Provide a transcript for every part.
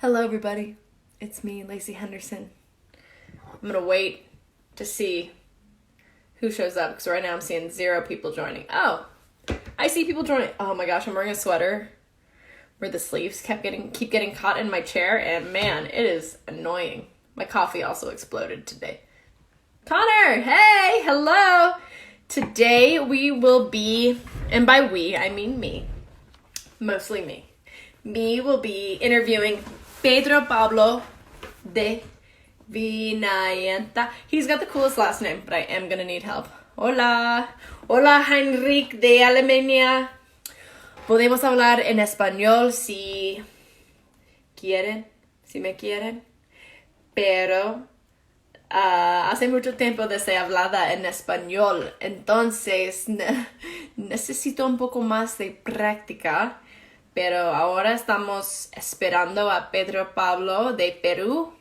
Hello, everybody. It's me, Lacey Henderson. I'm gonna wait to see who shows up because right now I'm seeing 0 people joining. Oh, I see people joining. Oh my gosh, I'm wearing a sweater where the sleeves keep getting caught in my chair, and man, it is annoying. My coffee also exploded today. Connor, hey, hello. Today we will be, and by we I mean me, mostly me. Me will be interviewing Pedro Pablo de Vinatea. He's got the coolest last name, but I am gonna need help. Hola. Hola, Heinrich de Alemania. Podemos hablar en español si quieren, si me quieren. Pero hace mucho tiempo desde hablada en español, entonces necesito un poco más de práctica. Pero ahora estamos esperando a Pedro Pablo de Peru.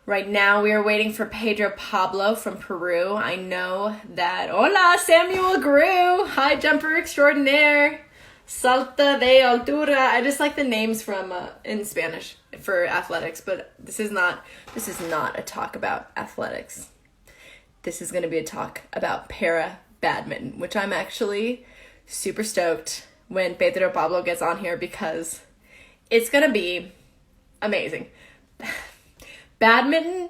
Right now we are waiting for Pedro Pablo from Peru. I know that... Hola, Samuel Grew! High jumper extraordinaire! Salta de altura. I just like the names from in Spanish for athletics, but this is not a talk about athletics. This is going to be a talk about para badminton, which I'm actually super stoked when Pedro Pablo gets on here because it's gonna be amazing. Badminton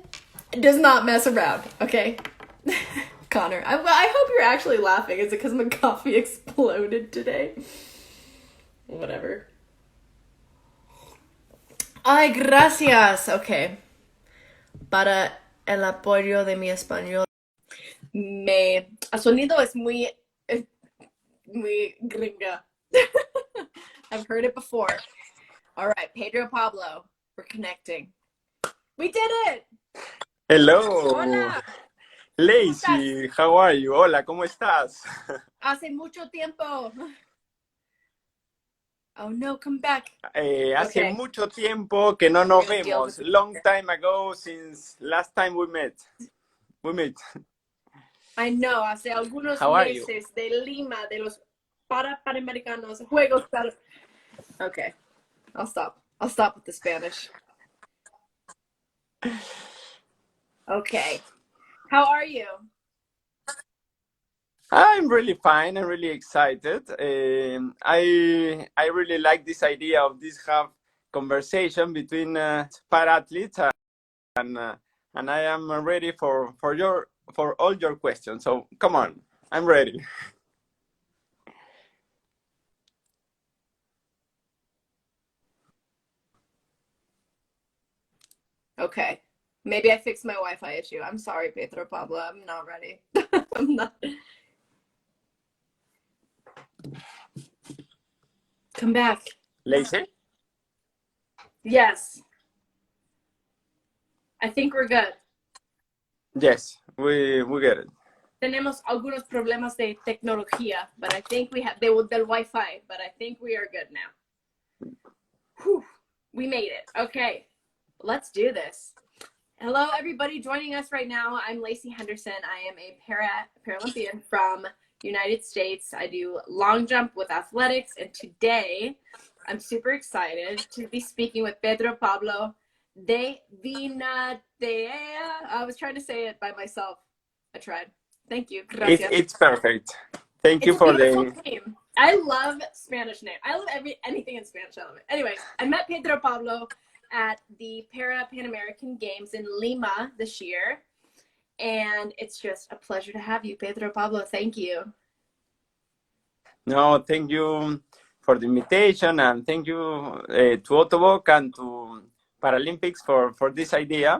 does not mess around, okay? Connor, I hope you're actually laughing. Is it because my coffee exploded today? Whatever. Ay, gracias. Okay. Para el apoyo de mi español. El sonido es muy gringa. I've heard it before. All right, Pedro Pablo, we're connecting. We did it! Hello. Hola. Lacey, how are you? Hola, ¿cómo estás? Hace mucho tiempo. Oh no, come back. Hace Okay. mucho tiempo que no nos We're gonna deal vemos. with Long time ago since last time we met. I know, hace algunos How are you? meses de Lima, de los Panamericanos, Juegos para... Okay, I'll stop. I'll stop with the Spanish. Okay. How are you? I'm really fine. I'm really excited. I really like this idea of this have conversation between para athletes and I am ready for all your questions. So come on, I'm ready. Okay. Maybe I fixed my Wi-Fi issue. I'm sorry, Pedro Pablo. I'm not ready. I'm not. Come back. Lacey? Yes. I think we're good. Yes, we get it. Tenemos algunos problemas de tecnología, but I think we have del Wi-Fi, but I think we are good now. Whew. We made it. Okay, let's do this. Hello, everybody joining us right now. I'm Lacey Henderson. I am a Paralympian from United States. I do long jump with athletics, and today I'm super excited to be speaking with Pedro Pablo de Vinatea. I was trying to say it by myself. I tried. Thank you. Gracias. It's perfect. Thank you It's for a beautiful the name. I love Spanish name. I love anything in Spanish. I love it. Anyways, I met Pedro Pablo at the Pan American Games in Lima this year, and it's just a pleasure to have you, Pedro Pablo. Thank you. No, thank you for the invitation, and thank you to Ottobock and to Paralympics for this idea.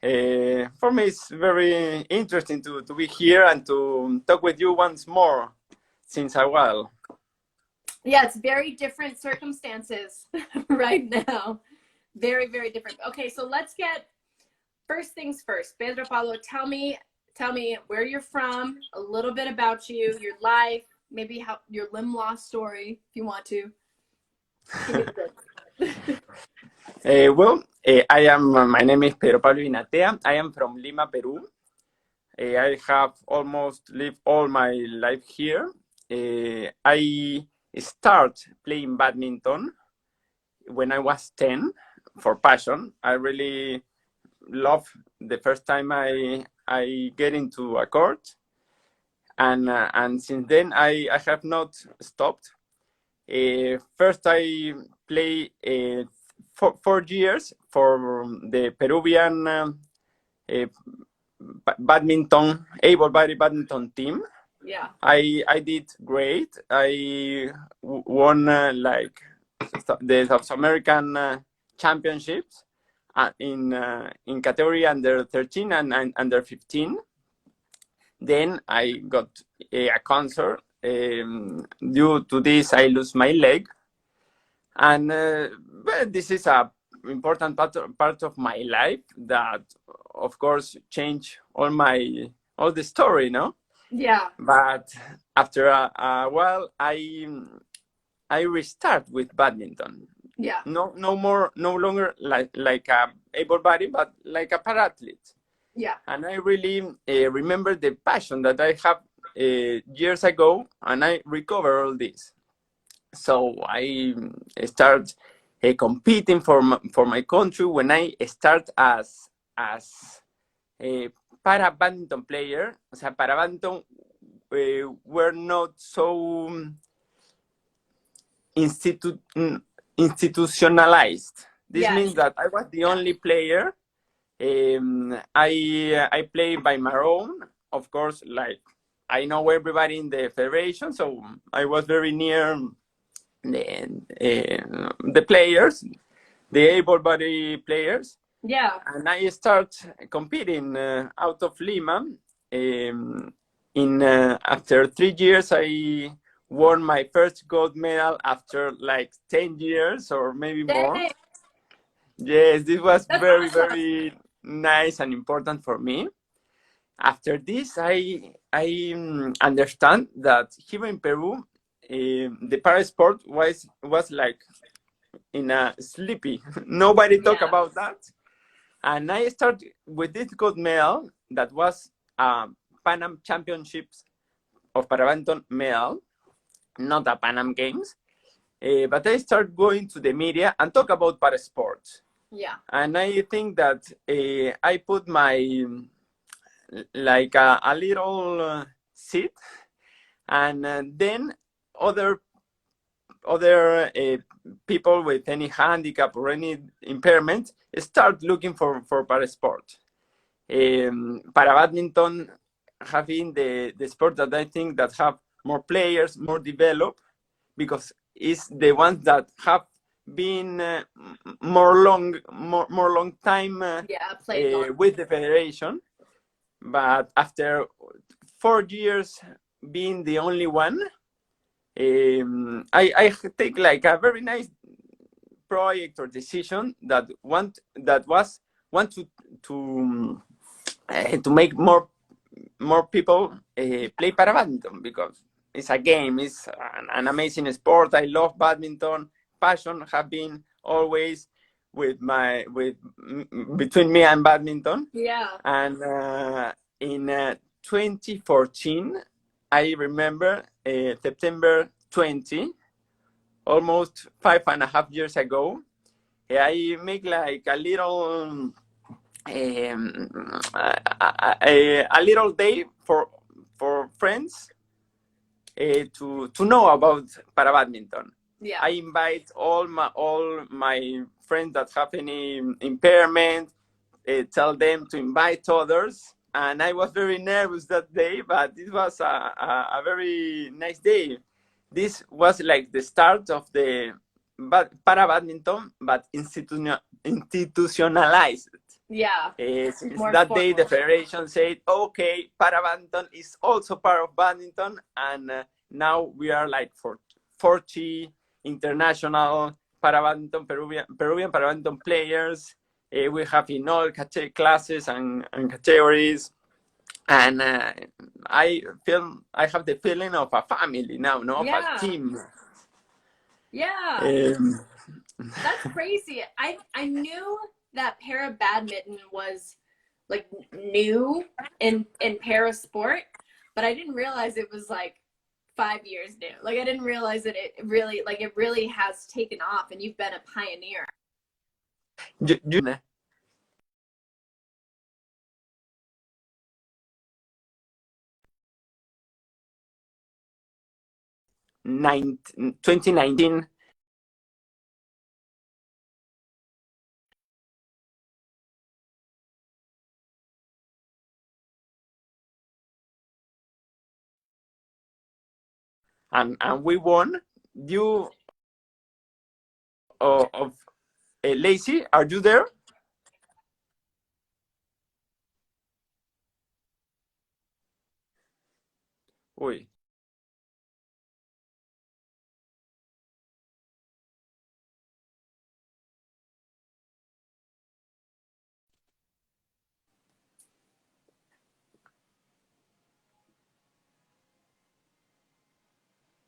For me, it's very interesting to be here and to talk with you once more since a while. Yeah, it's very different circumstances right now. Very, very different. Okay, so let's get first things first. Pedro Pablo, tell me where you're from, a little bit about you, your life, maybe how your limb loss story, if you want to. My name is Pedro Pablo Vinatea. I am from Lima, Peru. I have almost lived all my life here. I start playing badminton when I was 10. for passion. I really love the first time I get into a court, and since then I have not stopped. First, I play 4 years for the Peruvian badminton, able-bodied badminton team. Yeah. I did great. I won like the South American championships in category under 13 and under 15. Then I got a cancer. Due to this, I lose my leg, and well, this is a important part of my life that, of course, changed all the story, no? Yeah. But after a while, I restart with badminton. Yeah. No longer like a able body, but like a parathlete. Yeah. And I really remember the passion that I have years ago, and I recover all this. So I start competing for my country when I start as a para badminton player. O sea, para badminton were not so institutionalized. This means that I was the only player. I play by my own, of course. Like, I know everybody in the federation, so I was very near the players, the able-bodied players. Yeah. And I start competing out of Lima. After 3 years, I won my first gold medal after like 10 years or maybe more. Yes, this was very, very nice and important for me. After this, I understand that here in Peru, the para sport was like in a sleepy. Nobody talk about that. And I started with this gold medal that was Pan Am Championships of Parabadminton medal, not a Pan Am Games. But I started going to the media and talk about para sports. Yeah. And I think that I put my like a little seat, and then other people with any handicap or any impairment start looking for para sport. Para badminton have been the sport that I think that have more players, more developed, because it's the ones that have been more long time with the federation. But after 4 years being the only one, I take like a very nice project or decision that was to make more people play para badminton, because it's a game, it's an amazing sport. I love badminton. Passion have been always between me and badminton. Yeah. And in 2014, I remember September 20, almost 5.5 years ago, I make like a little a little day for friends to know about para badminton. Yeah. I invite all my friends that have any impairment, tell them to invite others. And I was very nervous that day, but it was a very nice day. This was like the start of the para badminton, but institutionalized. Yeah. Since that day, the federation said, okay, para badminton is also part of badminton, and now we are like for 40 international para badminton, Peruvian para badminton players. We have in all classes and categories, and I have the feeling of a family now, of a team. Yeah. That's crazy. I knew that para badminton was like new in para sport, but I didn't realize it was like 5 years new. Like, I didn't realize that it really has taken off, and you've been a pioneer. You 2019, and we won. You of Lacey, are you there? Uy.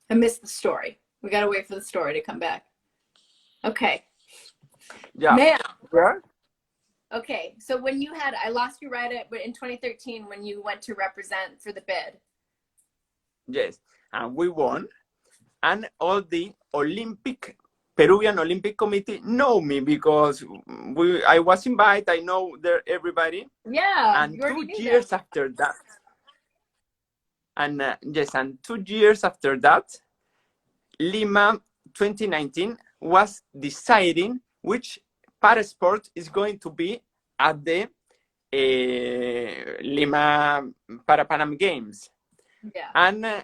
I missed the story. We gotta wait for the story to come back. Okay. Yeah. Man. Yeah. Okay. So when you had, I lost you right at in 2013 when you went to represent for the bid. Yes. And we won. And all the Peruvian Olympic Committee know me because I was invited. I know everybody. Yeah. And 2 years after that, and yes, and 2 years after that, Lima 2019 was deciding which parasport is going to be at the Lima Parapanam Games. Yeah. And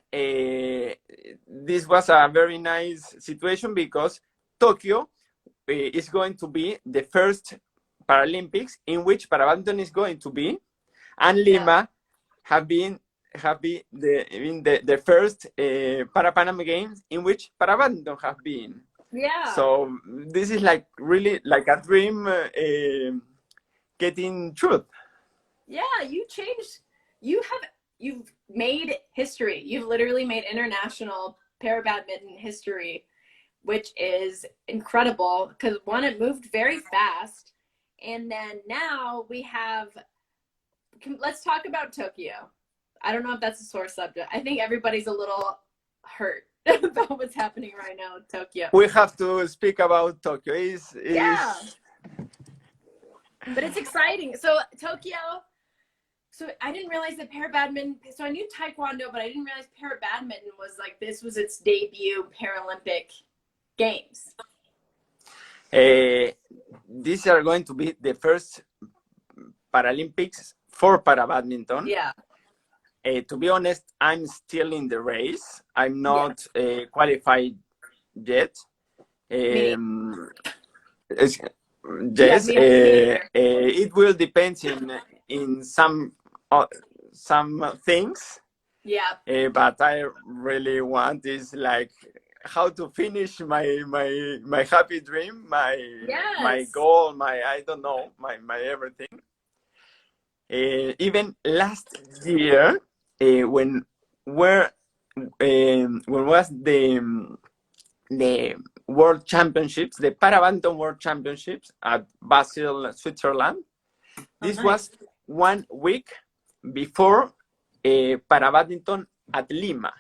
this was a very nice situation because Tokyo is going to be the first Paralympics in which Badminton is going to be, and Lima have been the first Parapanam Games in which Badminton have been. Yeah. So this is like really like a dream getting truth. Yeah, you've made history. You've literally made international para badminton history, which is incredible because one, it moved very fast, and then now we have. Let's talk about Tokyo. I don't know if that's a sore subject. I think everybody's a little hurt about what's happening right now in Tokyo. We have to speak about Tokyo. Yeah. But it's exciting. So Tokyo. So I didn't realize that para badminton. So I knew taekwondo, but I didn't realize para badminton was like this was its debut Paralympic games. These are going to be the first Paralympics for para badminton. Yeah. To be honest, I'm still in the race. I'm not qualified yet. Yes, it will depend in some things. Yeah. But I really want is like how to finish my happy dream, my goal, I don't know, my everything. Even last year, when was the World Championships, the Parabadminton World Championships at Basel, Switzerland. This was 1 week before Parabadminton at Lima.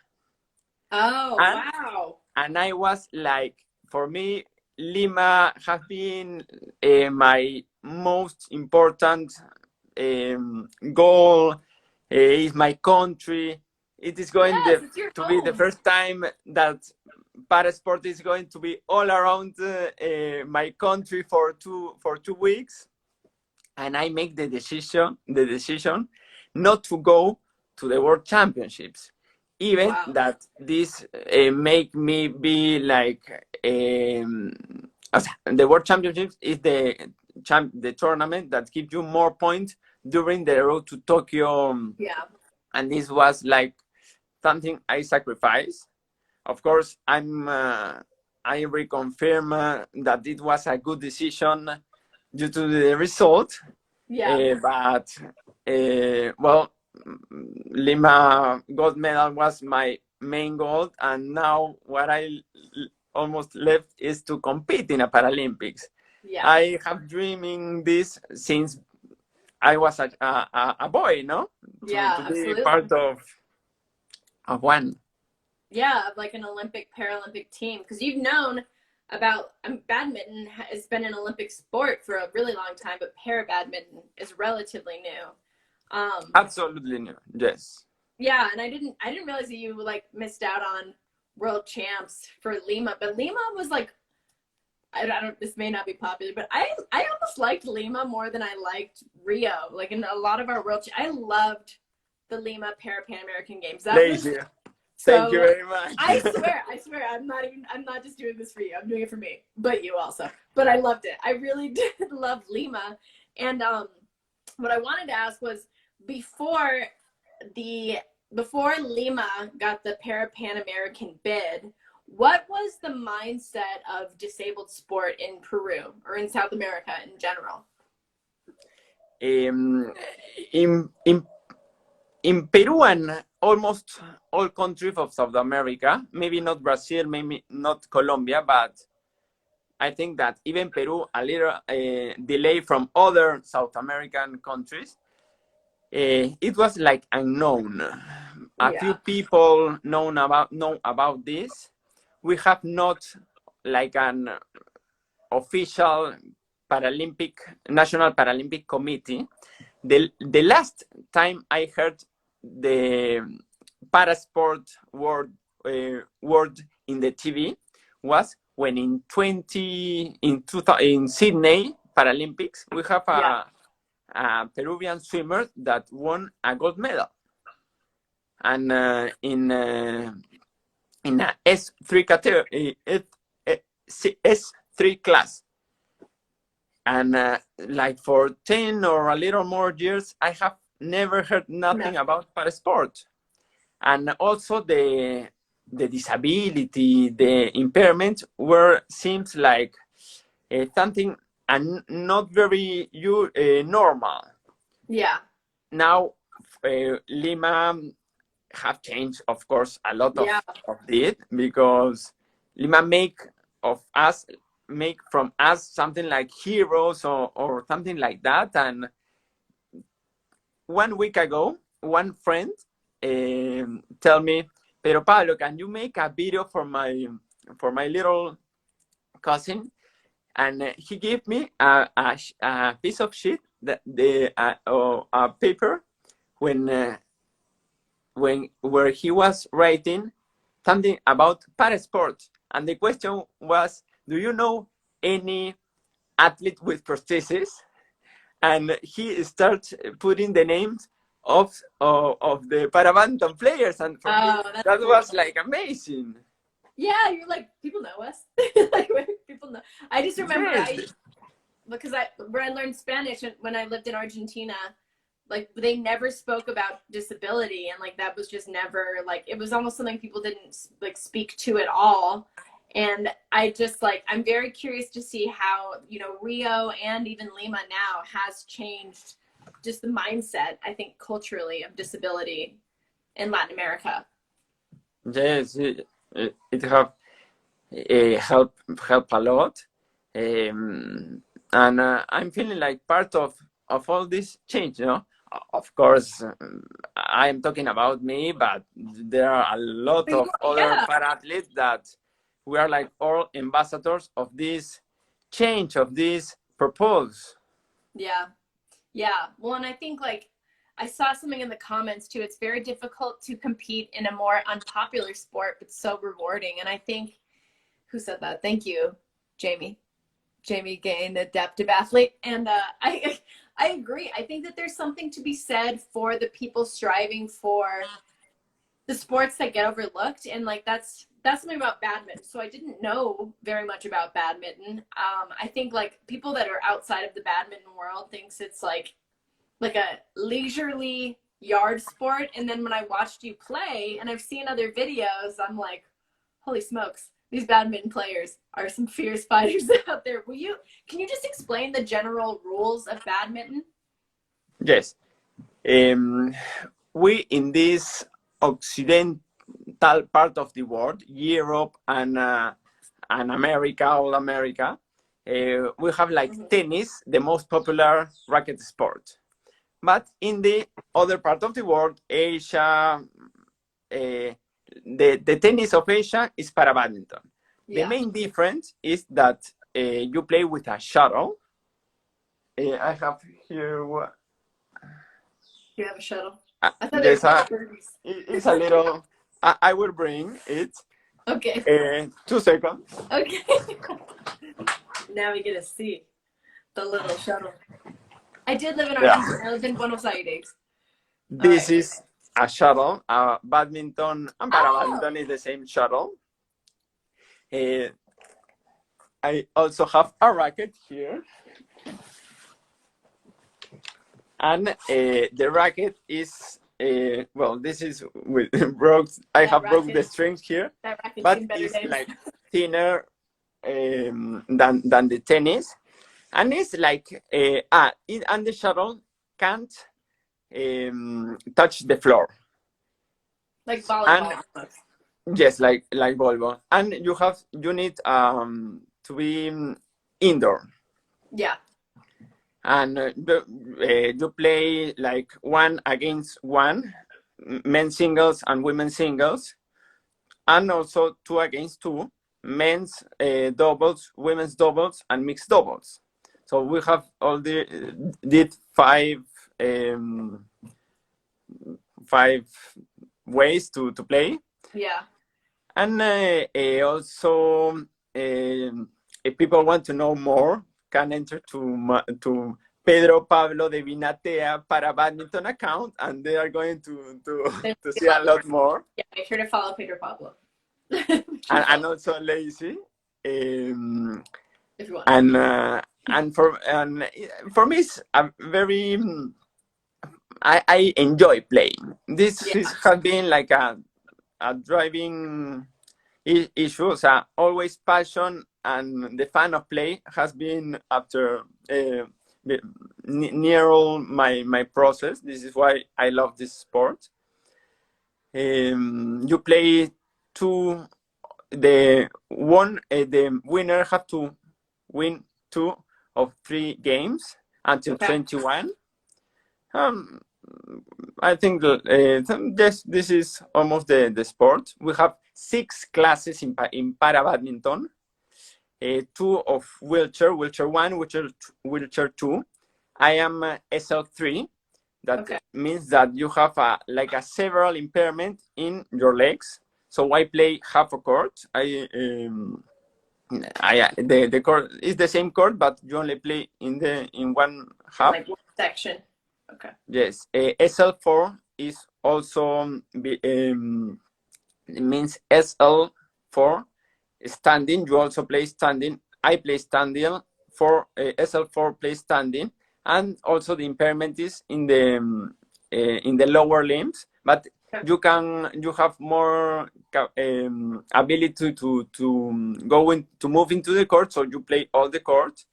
Oh, wow. And I was like, for me, Lima has been my most important goal. Is my country. It is going to be the first time that parasport is going to be all around my country for 2 weeks, and I make the decision not to go to the World Championships, even that this make me be like the World Championships is the tournament that gives you more points during the road to Tokyo. Yeah. And this was like something I sacrificed. Of course, I reconfirm that it was a good decision due to the result. Yeah. But well, Lima gold medal was my main goal, and now what I almost left is to compete in a Paralympics. Yeah. I have dreaming this since I was a boy, no? To be part of one. Yeah, of like an Olympic, Paralympic team. Because you've known about badminton has been an Olympic sport for a really long time, but para badminton is relatively new. Absolutely new. Yes. Yeah, and I didn't realize that you like missed out on world champs for Lima, but Lima was like I don't this may not be popular, but I almost liked Lima more than I liked Rio. Like in a lot of our I loved the Lima Para Pan American Games. That was Lacey, thank you so very much. I swear, I'm not just doing this for you. I'm doing it for me, but you also. But I loved it. I really did love Lima. And what I wanted to ask was before Lima got the Para Pan American bid, what was the mindset of disabled sport in Peru or in South America in general? In Peru and almost all countries of South America, maybe not Brazil, maybe not Colombia, but I think that even Peru, a little delay from other South American countries, it was like unknown. A few people know about this. We have not like an official National Paralympic Committee. The last time I heard the parasport word in the TV was when in Sydney Paralympics we have a Peruvian swimmer that won a gold medal, and in a S3 category, S3 class. And like for 10 or a little more years, I have never heard nothing about parasport. And also the disability, the impairment seems like something and not very normal. Yeah. Now, Lima have changed, of course, a lot of it, because Lima make from us something like heroes or something like that. And 1 week ago, one friend tell me, "Pero Pablo, can you make a video for my little cousin?" And he gave me a piece of sheet, a paper, where he was writing something about parasport, and the question was, "Do you know any athlete with prosthesis?" And he starts putting the names of the Badminton players, and for me that was like amazing. Yeah, you're like, people know us. Like people know. I just remember because where I learned Spanish when I lived in Argentina, like they never spoke about disability, and like that was just never like, it was almost something people didn't like speak to at all. And I just like, I'm very curious to see how, Rio and even Lima now has changed just the mindset, I think, culturally of disability in Latin America. Yes, it have help a lot, and I'm feeling like part of all this change. Of course, I'm talking about me, but there are a lot of other para athletes that we are like all ambassadors of this change, of this purpose. Yeah. Well, and I think like I saw something in the comments too. It's very difficult to compete in a more unpopular sport, but so rewarding. And I think, who said that? Thank you, Jamie. Jamie Gain, adaptive athlete. And I agree. I think that there's something to be said for the people striving for the sports that get overlooked. And like that's something about badminton. So I didn't know very much about badminton. I think like people that are outside of the badminton world thinks it's like a leisurely yard sport. And then when I watched you play and I've seen other videos, I'm like, holy smokes, these badminton players are some fierce fighters out there. Can you just explain the general rules of badminton? Yes. We in this Occidental part of the world, Europe and America, all America, we have like tennis, the most popular racket sport. But in the other part of the world, Asia, the tennis of Asia is para badminton. The main difference is that you play with a shuttle. I have here. You have a shuttle. Uh, I thought there's they a. were birdies. It's a little. I will bring it. Okay. 2 seconds. Okay. Now we get to see the little shuttle. I did live in Argentina. Yeah. I lived in Buenos Aires. All This right. is a shuttle. Badminton and Oh. Paralympics is the same shuttle. I also have a racket here. And the racket is, well, this is with broke. I have broke the strings here, That racket's but seen better it's days. like thinner than the tennis. And it's like, and the shuttle can't touch the floor. Like volleyball. And yes, like volleyball. And you need to be indoor. Yeah. And you play like 1 against 1, men's singles and women's singles, and also 2 against 2, men's doubles, women's doubles, and mixed doubles. So we have did 5 ways to play. Yeah. And also, if people want to know more, can enter to Pedro Pablo de Vinatea para Badminton account, and they are going to see a lot more. Yeah, make sure to follow Pedro Pablo. and also Lacey. If you want. And for me, it's a very. I enjoy playing. This has been like a driving issue. So always passion and the fun of play has been after near all my process. This is why I love this sport. You play the winner have to win 2 of 3 games until 21. I think this is almost the sport. We have 6 classes in para badminton, 2 of wheelchair 1, wheelchair 2. I am SL3. That means that you have a several impairment in your legs. So I play half a court. The court is the same court, but you only play in one half. Like one section. Okay. Yes, SL4 is also it means SL4 standing. You also play standing. I play standing. For SL4 play standing, and also the impairment is in the lower limbs. But you have more ability to move into the court, so you play all the court.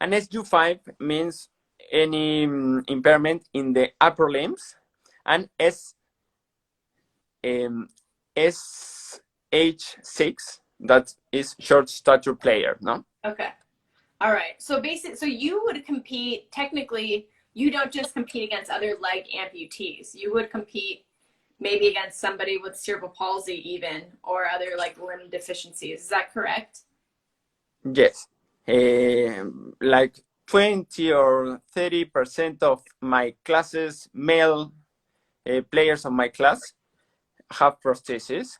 And SU5 means any impairment in the upper limbs, and SH6, that is short stature player, no? Okay. All right. So you would compete, technically, you don't just compete against other leg amputees. You would compete maybe against somebody with cerebral palsy even, or other like limb deficiencies. Is that correct? Yes. Like 20 or 30% of my classes, male players of my class, have prostheses.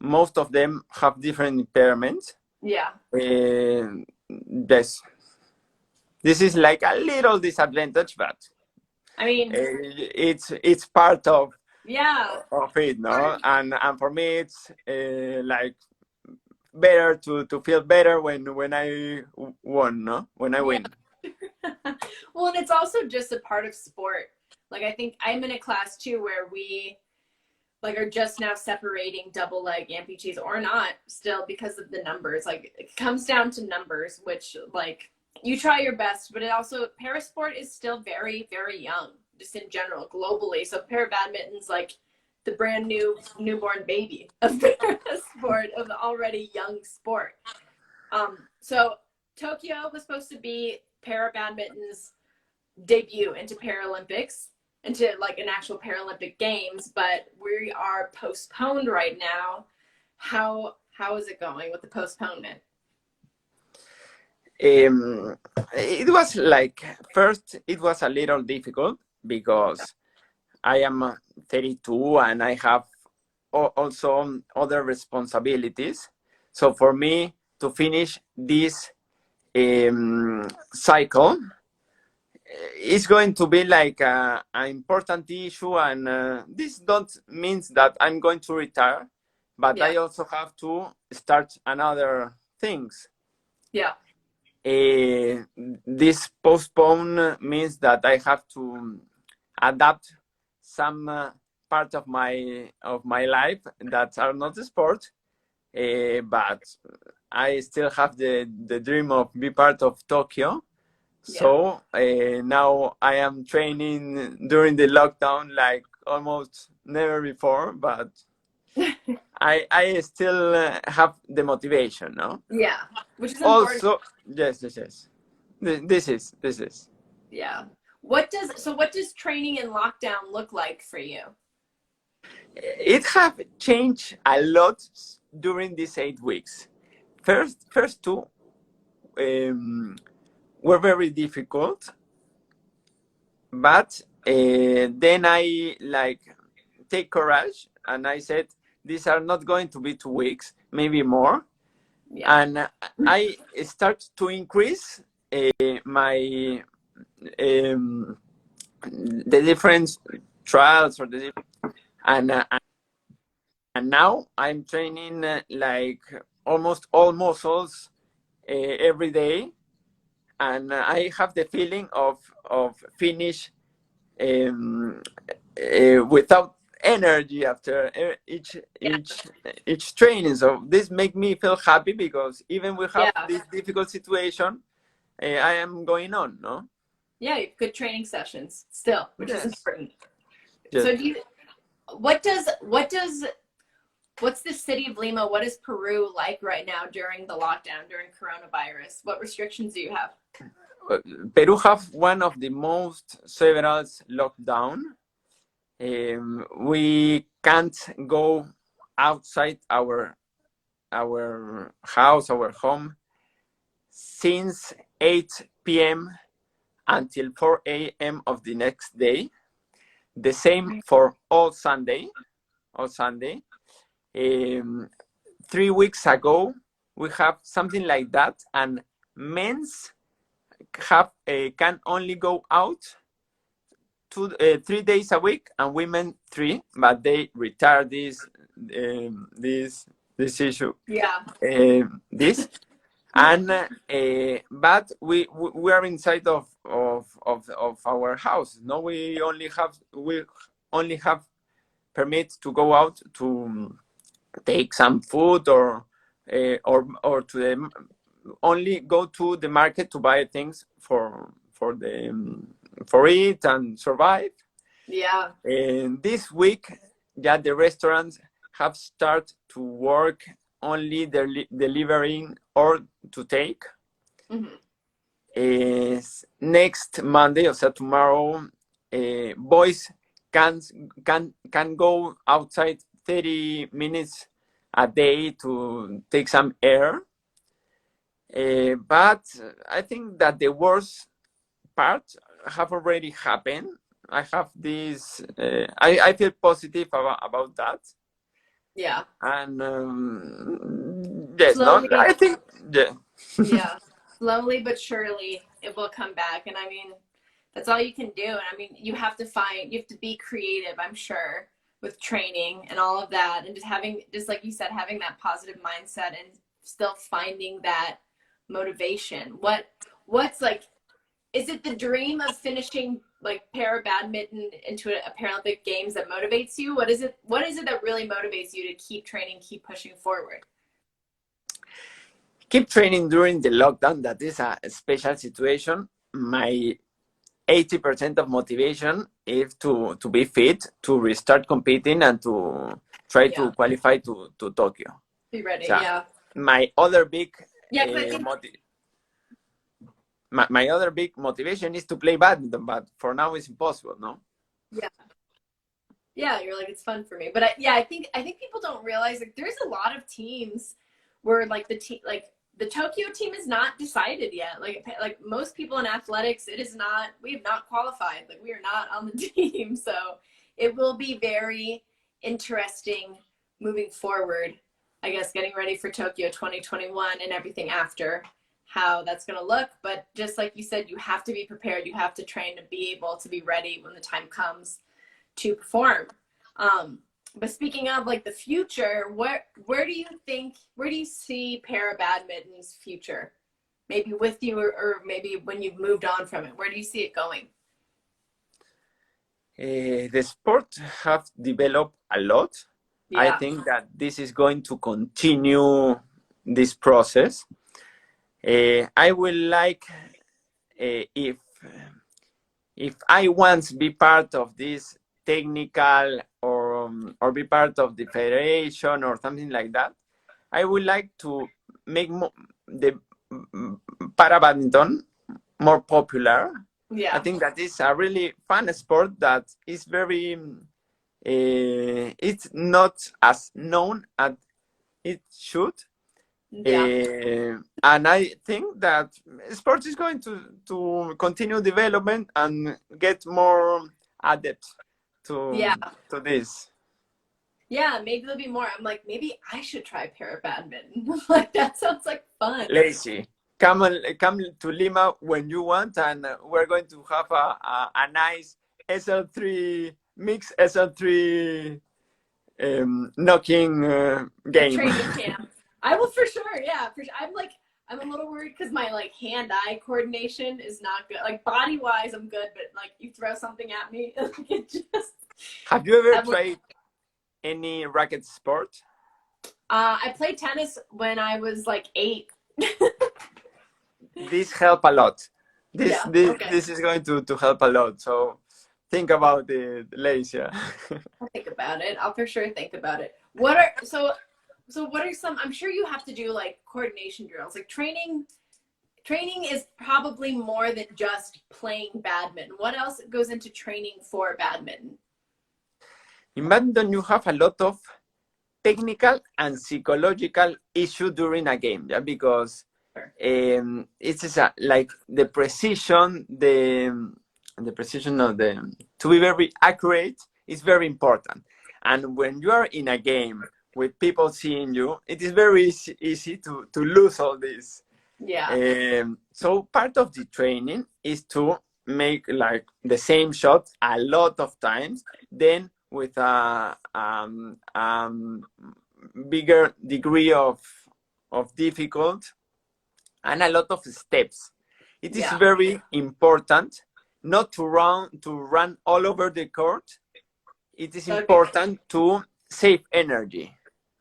Most of them have different impairments. Yeah. This is like a little disadvantage, but I mean, it's part of it, no? And for me, it's like better to feel better when I won, no? When I win. Well, and it's also just a part of sport. Like, I think I'm in a class too where we like are just now separating double leg amputees, or not still, because of the numbers. Like, it comes down to numbers, which like you try your best, but it also, parasport is still very, very young, just in general, globally. So para-badminton's like the brand new newborn baby of parasport, of the already young sport. So Tokyo was supposed to be para-badminton's debut into Paralympics, into like an actual Paralympic Games, but we are postponed right now. How How is it going with the postponement? It was like, first, it was a little difficult because I am 32 and I have also other responsibilities. So for me to finish this cycle, it's going to be like an important issue, and this don't means that I'm going to retire, but I also have to start another things. Yeah. This postpone means that I have to adapt some part of my life that are not sport, but I still have the dream of be part of Tokyo. So now I am training during the lockdown like almost never before, but I still have the motivation, no? Yeah, which is important. Also, yes. This is. Yeah. What does training in lockdown look like for you? It have changed a lot during these 8 weeks. First two were very difficult, but then I like take courage and I said these are not going to be 2 weeks, maybe more. Yeah. And I start to increase my the different trials or the and now I'm training like almost all muscles every day, and I have the feeling of finish without energy after each training. So this make me feel happy because even we have this difficult situation, I am going on, no? Yeah, you have good training sessions still, which is important. Yes. So what's the city of Lima, what is Peru like right now during the lockdown, during coronavirus? What restrictions do you have? Peru have one of the most several lockdown. We can't go outside our house, our home, since 8 p.m. until 4 a.m. of the next day. The same for all Sunday. 3 weeks ago, we have something like that, and men's have can only go out 3 days a week, and women 3, but they retire this issue. Yeah. This. And but we are inside of our house. No, we only have permit to go out to take some food or to the, only go to the market to buy things for it and survive. Yeah. And this week, the restaurants have started to work only delivering or to take. Mm-hmm. Next Monday, or so tomorrow, boys can go outside 30 minutes a day to take some air. But I think that the worst part have already happened. I have this. I feel positive about that. Yeah. And yes, slowly, no, I think yeah. Slowly but surely it will come back, and I mean that's all you can do. And I mean you have to be creative, I'm sure, with training and all of that, and just like you said, having that positive mindset and still finding that motivation. What's like, is it the dream of finishing like para badminton into a Paralympic Games that motivates you? What is it that really motivates you to keep training, keep pushing forward? Keep training during the lockdown. That is a special situation. My 80% of motivation is to be fit, to restart competing, and to try to qualify to Tokyo. Be ready, so, my other big my other big motivation is to play badminton, but for now it's impossible, no? Yeah, you're like, it's fun for me. But I think people don't realize, like, there's a lot of teams we're like the team, like the Tokyo team is not decided yet. Like most people in athletics, it is not, we have not qualified. Like we are not on the team. So it will be very interesting moving forward, I guess, getting ready for Tokyo 2021 and everything after, how that's going to look. But just like you said, you have to be prepared. You have to train to be able to be ready when the time comes to perform. But speaking of like the future, where do you see para badminton's future? Maybe with you, or maybe when you've moved on from it, where do you see it going? The sport have developed a lot. Yeah. I think that this is going to continue this process. I would like, if I once be part of this technical, or be part of the federation or something like that, I would like to make the para badminton more popular. Yeah. I think that is a really fun sport that is very, it's not as known as it should. Yeah. And I think that sport is going to continue development and get more adept Yeah. to this. Yeah, maybe there'll be more. I'm like, maybe I should try para badminton. Like that sounds like fun. Lacey, come to Lima when you want, and we're going to have a nice SL3 mix, SL3 knocking game. Training camp. I will for sure. Yeah, for sure. I'm a little worried because my like hand-eye coordination is not good. Like body-wise, I'm good, but like you throw something at me, like, it just. Have you ever tried any racket sport? I played tennis when I was like 8. This help a lot. Okay. This is going to help a lot. So think about it, Lacey. I'll think about it. I'll for sure think about it. So what are some, I'm sure you have to do like coordination drills. Like training is probably more than just playing badminton. What else goes into training for badminton? In badminton, you have a lot of technical and psychological issue during a game, yeah, because it's like the precision, the precision of to be very accurate is very important. And when you are in a game with people seeing you, it is very easy to lose all this. Yeah. So part of the training is to make like the same shot a lot of times, then with a bigger degree of difficult and a lot of steps. It is very important not to run all over the court. It is important to save energy.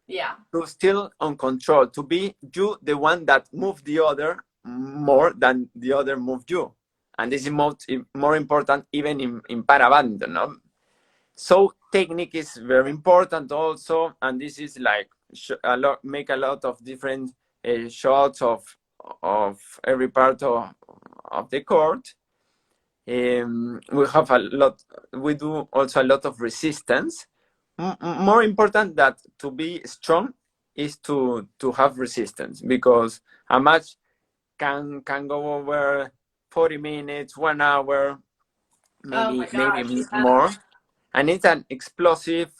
Yeah. To still on control, to be you the one that move the other more than the other move you. And this is more important even in para badminton, no? So technique is very important also, and this is like make a lot of different shots of every part of the court. We have a lot. We do also a lot of resistance. More important than to be strong is to have resistance, because a match can go over 40 minutes, 1 hour, maybe more. And it's an explosive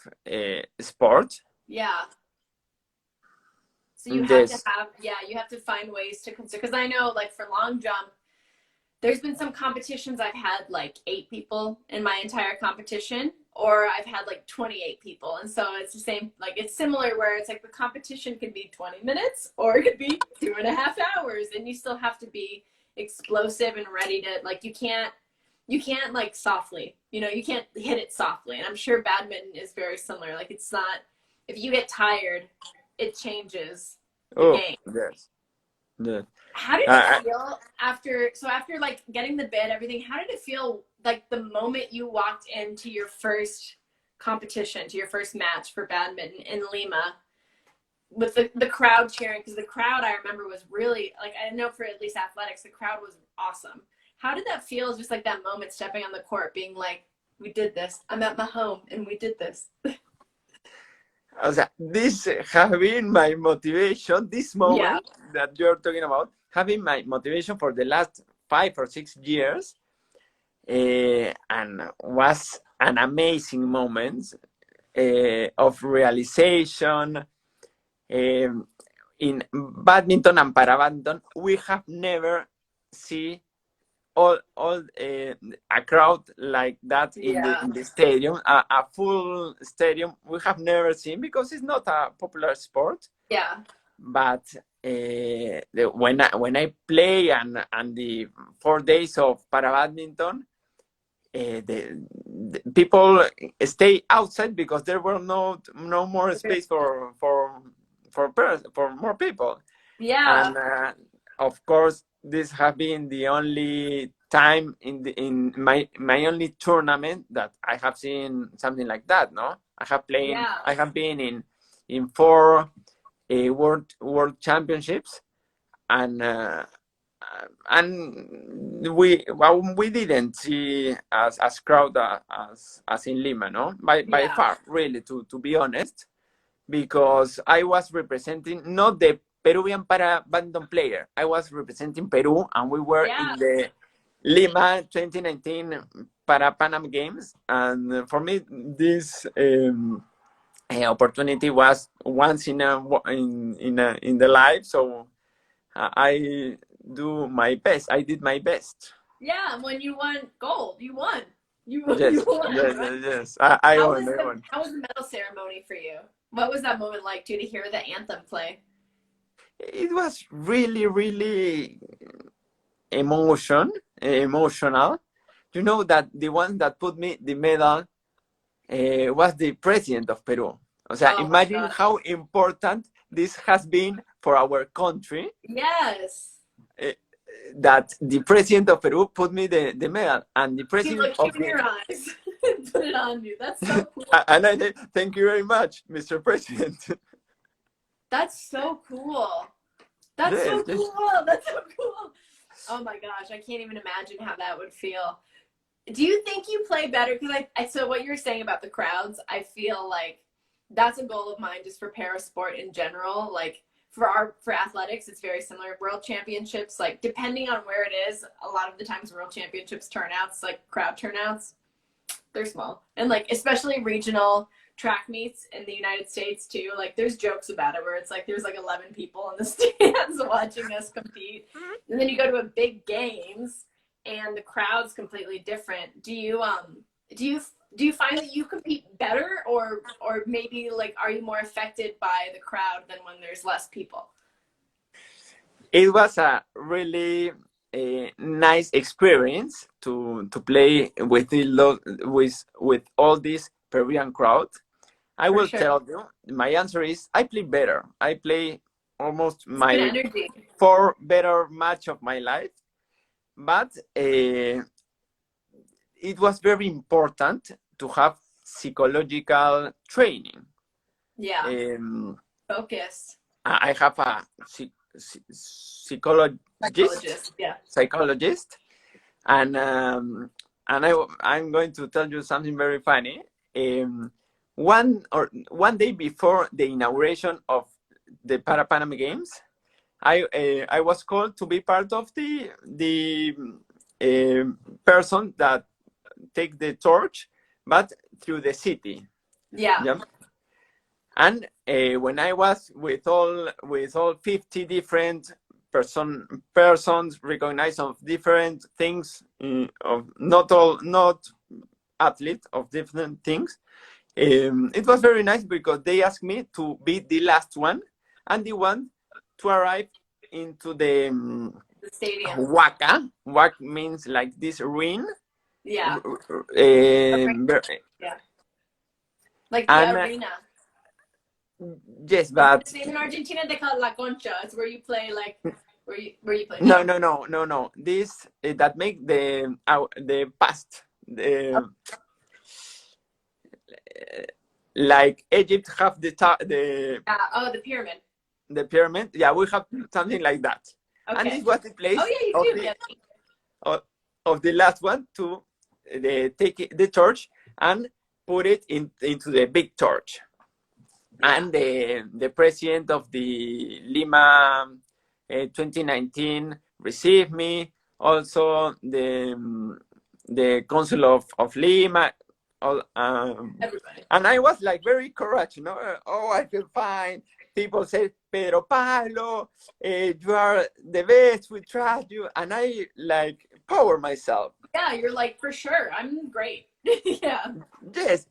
sport. Yeah. So you have you have to find ways to consider, because I know like for long jump, there's been some competitions I've had like 8 people in my entire competition, or I've had like 28 people. And so it's the same, like it's similar where it's like the competition can be 20 minutes or it could be 2.5 hours, and you still have to be explosive and ready to, like, you can't like softly, you can't hit it softly. And I'm sure badminton is very similar. Like it's not, if you get tired, it changes the game. Yes. Yeah. How did it feel after like getting the bid, everything? How did it feel like the moment you walked into your first competition, to your first match for badminton in Lima, with the crowd cheering? Because the crowd, I remember, was really, like, I know for at least athletics, the crowd was awesome. How did that feel, just like that moment stepping on the court, being like, we did this, I'm at my home and we did this? O sea, this has been my motivation. This Yeah. moment that you're talking about, having my motivation for the last 5 or 6 years, and was an amazing moment of realization. In badminton and para-badminton, we have never seen all a crowd like that in Yeah. the stadium, a full stadium. We have never seen because it's not a popular sport. Yeah. But when I play and the 4 days of para badminton, the people stay outside because there were no more space for more people. Yeah. And of course, this has been the only time in my only tournament that I have seen something like that. No, Yeah. I have been in 4 world championships, and we didn't see as crowd as in Lima, no, by Yeah. far, really, to be honest, because I was representing not the Peruvian para badminton player. I was representing Peru, and we were Yeah. in the Lima 2019 para Panam Games, and for me this opportunity was once in the life. So I do my best. I did my best. Yeah. And when you won gold, you won. You Yes, won, yes, right? yes, yes. I How won. was I the won. how was the medal ceremony for you? What was that moment like too to hear the anthem play? It was really, really emotional. You know that the one that put me the medal was the president of Peru. O sea, Oh my imagine god. how important this has been for our country. Yes. Uh, that the president of Peru put me the medal, and the He president looked you of in the your eyes and put it on you. That's so cool. and I say, thank you very much, Mr. President. That's so cool. That's Yes, so yes. cool. That's so cool. Oh my gosh, I can't even imagine how that would feel. Do you think you play better? Because so what you're saying about the crowds, I feel like that's a goal of mine just for para sport in general. Like for athletics, it's very similar. World championships, like depending on where it is, a lot of the times world championships turnouts, like crowd turnouts, they're small. And like especially regional track meets in the United States too, like there's jokes about it where it's like there's like 11 people in the stands watching us compete. And then you go to a big games and the crowd's completely different. Do you find that you compete better, or maybe like are you more affected by the crowd than when there's less people? It was a really nice experience to play with with all this Peruvian crowd. I For will sure. tell you, my answer is I play better. I play almost It's good my energy. 4 better match of my life, but it was very important to have psychological training. Yeah. Um, Focus. I have a psychologist, Yeah. psychologist, and I'm going to tell you something very funny. Um, one day before the inauguration of the Para Panama Games, I was called to be part of the person that take the torch, but through the city. Yeah. Yeah. And when I was with all 50 different persons recognized of different things, of not athletes of different things, it was very nice because they asked me to be the last one and the one to arrive into the The stadium. waka. Wak means like this ring. Yeah. Uh, Yeah. Like the and arena. yes, but In Argentina they call it La Concha. It's where you play like where you play. no. This that make the past like Egypt have The pyramid. the pyramid. Yeah, we have something like that. Okay. And this was the place Oh yeah, you of do. the Yeah. of the last one to take the torch and put it into the big torch. and the president of the Lima 2019 received me. Also, the council of Lima. All, and I was like very courageous, you know. Oh, I feel fine. People say, Pedro Pablo, you are the best. We trust you, and I like power myself. Yeah, you're like, for sure, I'm great. Yeah. Yes.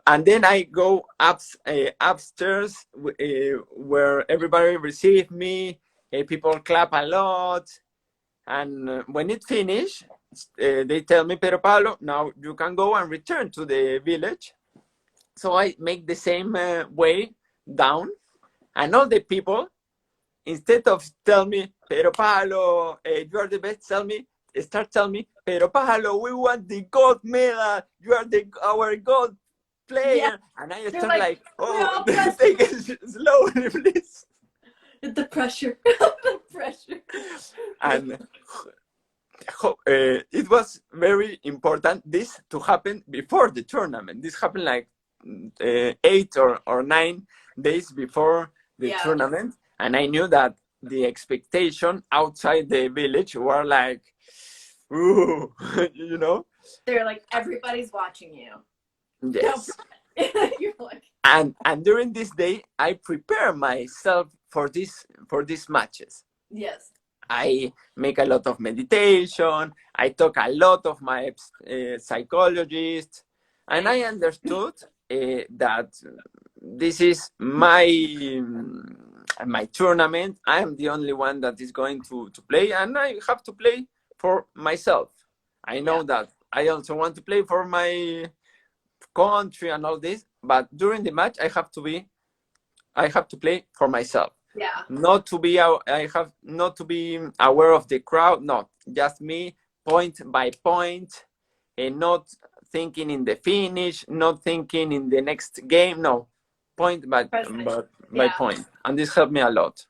And then I go upstairs where everybody receive me. People clap a lot. And when it finished, they tell me, Pedro Pablo, now you can go and return to the village. So I make the same way down. And all the people, instead of tell me, Pedro Pablo, you are the best, start telling me, Pedro Pablo, we want the gold medal. You are our gold player. Yeah. And I start like, oh, take it slowly, please. The pressure. The pressure. And it was very important this to happen before the tournament. This happened like 8 or 9 days before the tournament. And I knew that the expectation outside the village were like, ooh, you know? They're like, everybody's watching you. Yes. You're like... And during this day, I prepare myself for these matches. Yes. I make a lot of meditation. I talk a lot of my psychologist, and I understood that this is my tournament. I am the only one that is going to play, and I have to play for myself. I know that I also want to play for my country and all this, but during the match, I have to play for myself. Yeah. Not to be aware of the crowd. No, just me, point by point, and not thinking in the finish, not thinking in the next game. No, point by point, and this helped me a lot.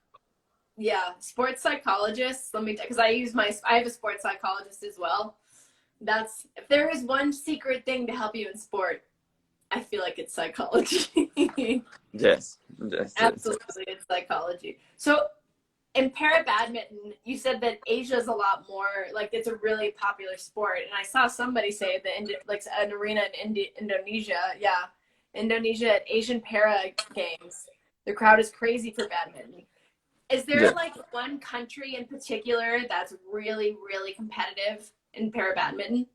Yeah, sports psychologists. Because I have a sports psychologist as well. If there is one secret thing to help you in sport, I feel like it's psychology. Yes, absolutely, it's psychology. So in para badminton, you said that Asia is a lot more, like, it's a really popular sport, and I saw somebody say that an arena in Indonesia, Indonesia at Asian Para Games, the crowd is crazy for badminton. Is there like one country in particular that's really, really competitive in para badminton?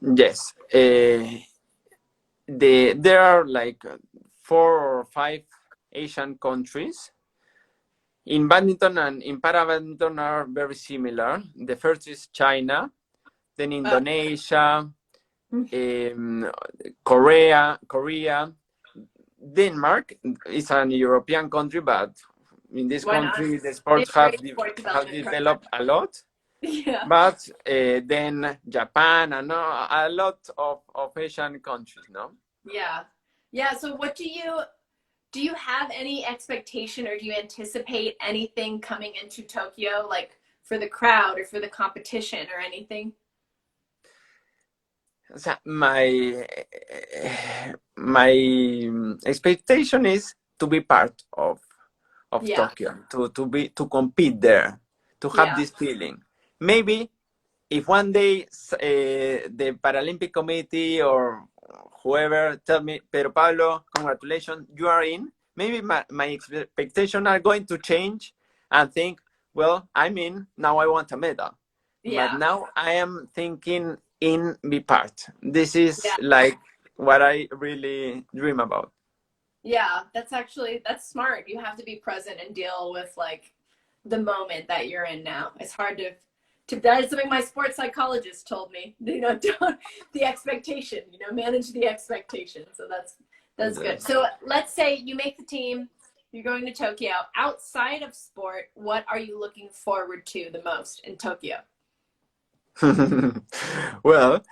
Yes. There are like 4 or 5 Asian countries. In badminton and in para badminton are very similar. The first is China, then Indonesia, Korea. Denmark is an European country, but in this country the sports have developed a lot. Yeah. But then Japan and a lot of Asian countries, no? Yeah. So what do you have any expectation, or do you anticipate anything coming into Tokyo, like for the crowd or for the competition or anything? So my expectation is to be part of Tokyo, to compete there, to have this feeling. Maybe if one day the Paralympic Committee or whoever tell me, Pedro Pablo, congratulations, you are in, maybe my expectations are going to change and think, well, I'm in, now I want a medal. Yeah. But now I am thinking in be part. This is like what I really dream about. Yeah, that's smart. You have to be present and deal with like the moment that you're in now. It's hard that is something my sports psychologist told me. Don't the expectation, manage the expectation. So that's good. So let's say you make the team, you're going to Tokyo. Outside of sport, what are you looking forward to the most in Tokyo? Well,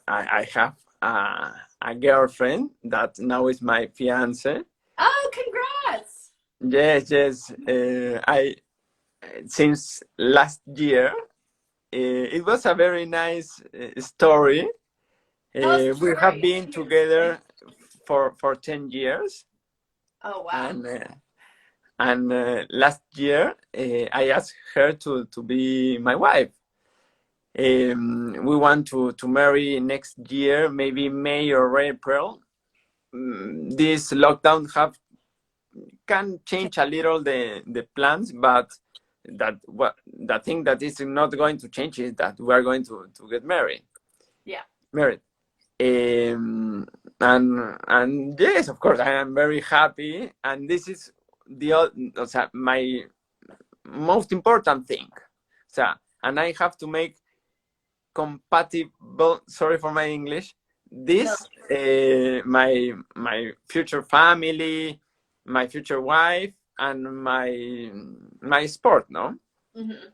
I have a girlfriend that now is my fiance. Oh, congrats! Yes. Since last year, it was a very nice story. We have been together for 10 years. Oh, wow. And last year, I asked her to be my wife. We want to marry next year, maybe May or April. This lockdown can change a little the plans, but the thing that is not going to change is that we are going to get married. Yeah. Married. And yes, of course, I am very happy, and this is my most important thing. So, and I have to make compatible. Sorry for my English. This my future family, my future wife, and my sport. No. Mm-hmm.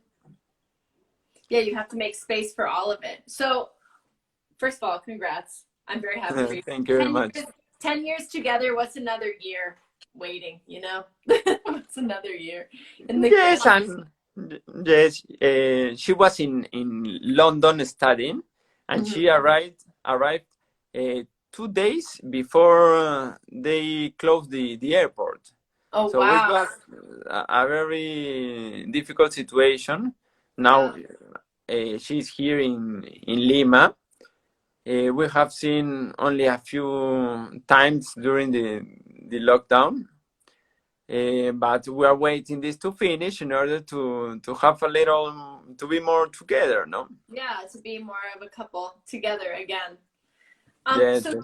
Yeah, you have to make space for all of it. So, first of all, congrats. I'm very happy for you. Thank you very much. 10 years together, what's another year waiting, What's another year? Yes, and yes, she was in London studying, and she arrived 2 days before they closed the airport. Oh, so wow. It was a very difficult situation. Now she's here in Lima. We have seen only a few times during the lockdown, but we are waiting this to finish in order to have a little, to be more together, no? Yeah, to be more of a couple together again. Yes, so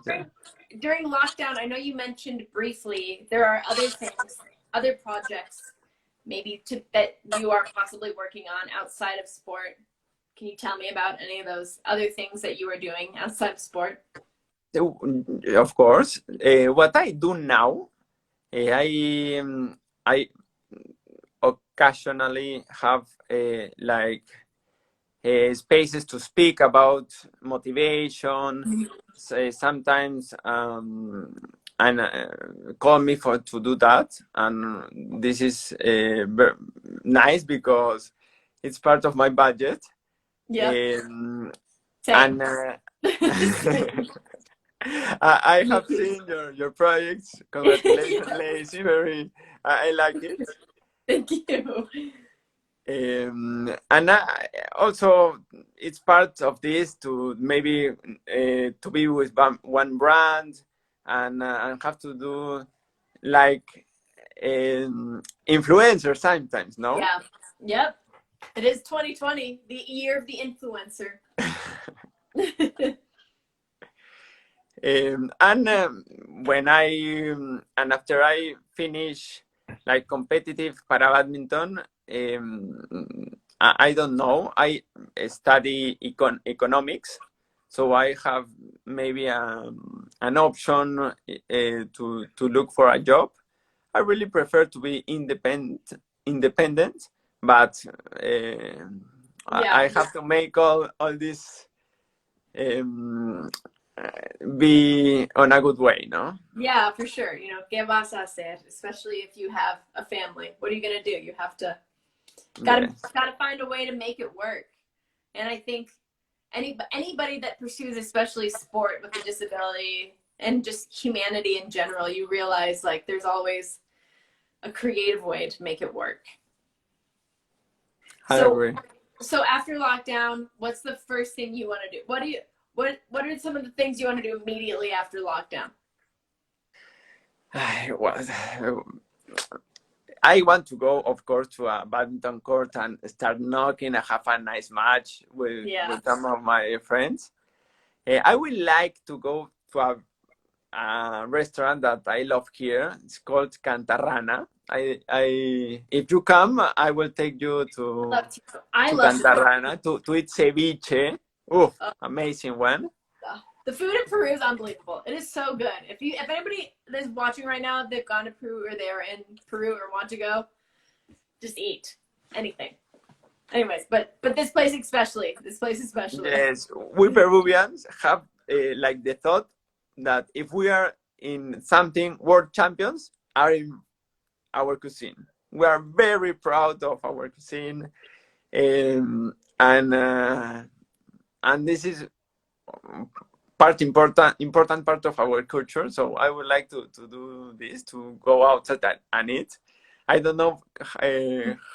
during lockdown, I know you mentioned briefly there are other things, other projects, maybe that you are possibly working on outside of sport. Can you tell me about any of those other things that you are doing outside of sport? Of course. What I do now, I occasionally have spaces to speak about motivation. Sometimes and call me to do that, and this is nice because it's part of my budget. Yeah. And I have seen your projects. Congratulations, Lacey. I like it. Thank you. And also, it's part of this to maybe to be with one brand and have to do like influencer sometimes, no? Yeah. Yep. It is 2020, the year of the influencer. When and after I finish like competitive para badminton, I don't know. I study economics, so I have maybe an option to look for a job. I really prefer to be independent, but I have to make all this be on a good way, no? Yeah, for sure. ¿Qué vas a hacer? Especially if you have a family. What are you gonna do? You have to gotta find a way to make it work. And I think anybody that pursues especially sport with a disability and just humanity in general, you realize like there's always a creative way to make it work. I agree. So after lockdown, what's the first thing you want to do? What are some of the things you want to do immediately after lockdown? I want to go, of course, to a badminton court and start knocking and have a nice match with some of my friends. I would like to go to a restaurant that I love here. It's called Cantarrana. If you come, I will take you to Cantarrana to eat ceviche. Amazing one. The food in Peru is unbelievable. It is so good. If anybody is watching right now, they've gone to Peru or they're in Peru or want to go, just eat anything. Anyways, but this place especially. Yes, we Peruvians have like the thought that if we are in something, world champions are in our cuisine. We are very proud of our cuisine, and this is important part of our culture. So I would like to do this, to go outside and eat. I don't know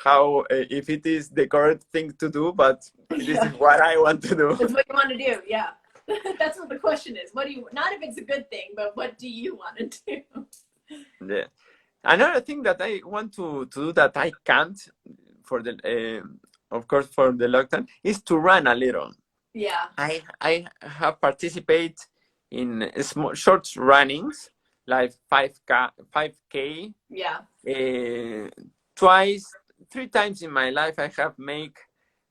how if it is the correct thing to do, but this is what I want to do. That's what you want to do, yeah. That's what the question is. What do you, not if it's a good thing, but what do you want to do? Yeah. Another thing that I want to do that I can't, for the of course for the lockdown, is to run a little. Yeah. I have participated in small short runnings like 5K. Yeah. Twice, 3 times in my life I have made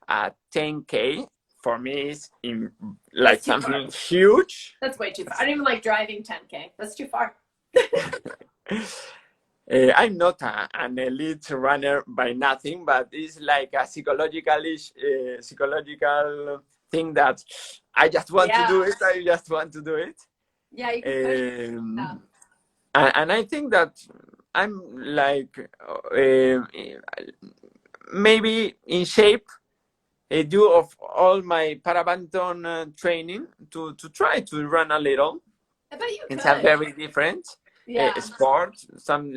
a 10K. For me, it's like something huge. That's way too far. I don't even like driving 10K. That's too far. I'm not an elite runner by nothing, but it's like a psychological thing that I just want to do it. I just want to do it. Yeah, you can push. And I think that I'm like maybe in shape due of all my Badminton training to try to run a little. I bet you could. It's a very different sport. Some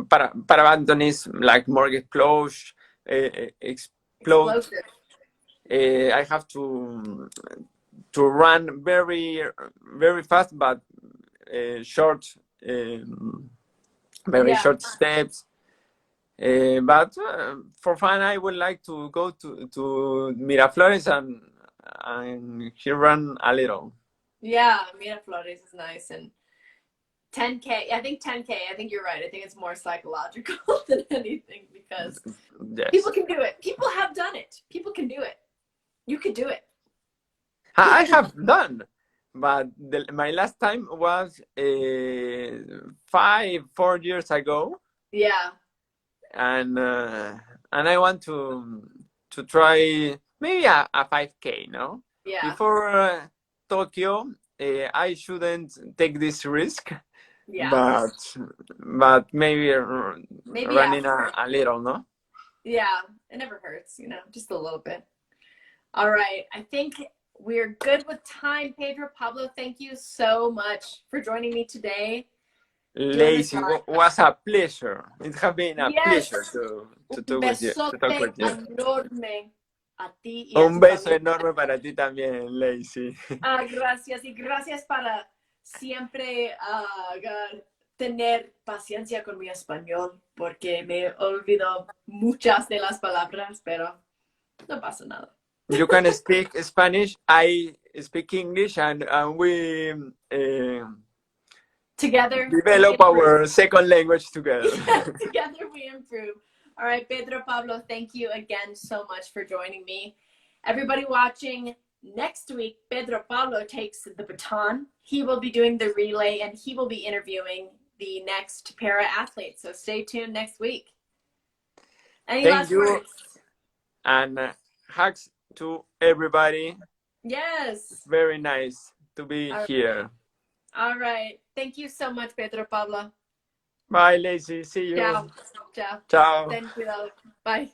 Badminton is like more explosive. I have to run very fast, but short, very short steps. But for fun, I would like to go to Miraflores and here run a little. Yeah, Miraflores is nice, and 10K. I think 10K. I think you're right. I think it's more psychological than anything, because people can do it. People have done it. People can do it. You could do it. I have done, but my last time was 4 years ago. Yeah. And I want to try maybe a 5K, no? Yeah. Before Tokyo, I shouldn't take this risk. Yeah. But maybe running a little, no? Yeah, it never hurts, just a little bit. All right, I think we're good with time. Pedro, Pablo, thank you so much for joining me today. Lacey, was a pleasure. It has been a pleasure to talk with you. Enorme a ti y un beso enorme para ti también, Lacey. Gracias, y gracias para siempre tener paciencia con mi español, porque me olvido muchas de las palabras, pero no pasa nada. You can speak Spanish, I speak English, and we together develop our second language together. Together we improve. All right, Pedro, Pablo, thank you again so much for joining me. Everybody watching, next week, Pedro Pablo takes the baton. He will be doing the relay, and he will be interviewing the next para athlete. So stay tuned next week. Any last words? And hugs to everybody. Yes. Very nice to be here. All right. Thank you so much, Pedro Pablo. Bye, Lacey. See you. Ciao. Ciao. Ciao. Ten cuidado. Bye.